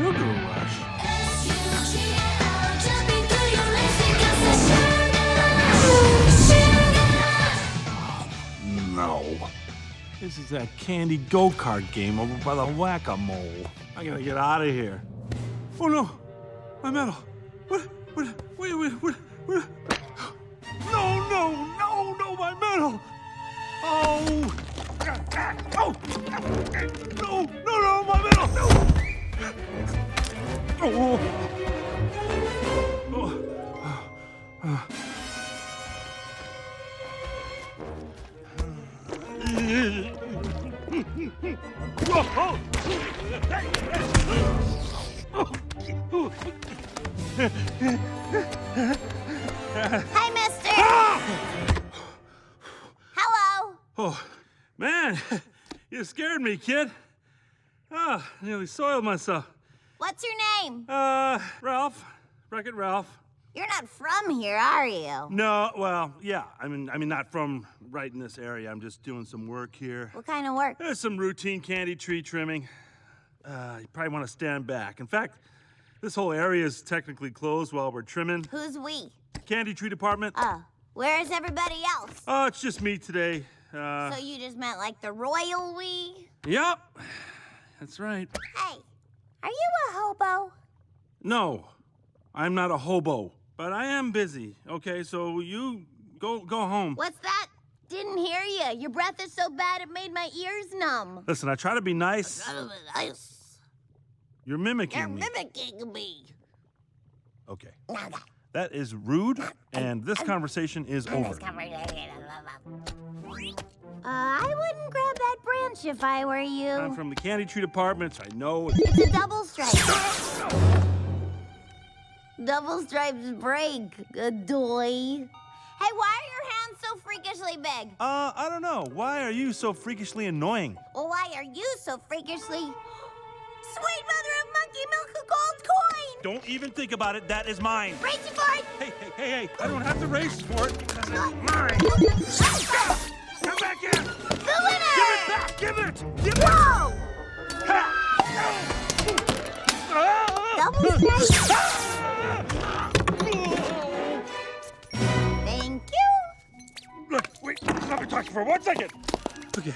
Sugar Rush? No. This is that candy go-kart game over by the Whack-A-Mole. I gotta get out of here. Oh no, my medal. What? Wait, what? No, my medal. Oh. Oh. No, my medal. No. Oh. Hi, mister! Hello! Oh, man, you scared me, kid. Ah, nearly soiled myself. What's your name? Ralph. Wreck-It Ralph. You're not from here, are you? No, well, yeah. I mean, not from right in this area. I'm just doing some work here. What kind of work? There's some routine candy tree trimming. You probably want to stand back. In fact, this whole area is technically closed while we're trimming. Who's we? Candy tree department. Oh, where's everybody else? Oh, it's just me today. So you just meant like the royal we? Yep, that's right. Hey, are you a hobo? No, I'm not a hobo, but I am busy. Okay, so you go home. What's that? Didn't hear you. Your breath is so bad it made my ears numb. Listen, I try to be nice. You're mimicking me. You're mimicking me. Okay. That is rude, and this conversation is over. I wouldn't grab that branch if I were you. I'm from the candy tree department, so I know. It's a double stripe. Double stripes break, adoy. Hey, why are your hands so freakishly big? I don't know. Why are you so freakishly annoying? Well, why are you so freakishly... Sweet mother of monkey milk, a gold coin! Don't even think about it. That is mine. Racing for it! Hey. I don't have to race for it because it's mine. Come back in! The winner! Give it back! Give it! Whoa! Double strike. Thank you. Wait, let me talk for 1 second. Okay,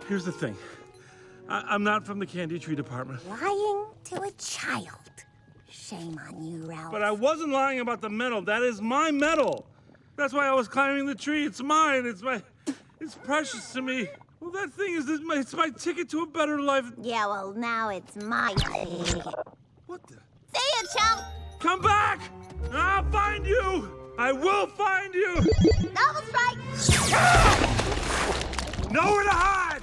here's the thing. I'm not from the candy tree department. Lying to a child. Shame on you, Ralph. But I wasn't lying about the medal. That is my medal. That's why I was climbing the tree. It's mine. It's precious to me. Well, that thing is, it's my ticket to a better life. Yeah, well, now it's my ticket. What the? See ya, chump. Come back! I'll find you! I will find you! Double strike. Nowhere to hide!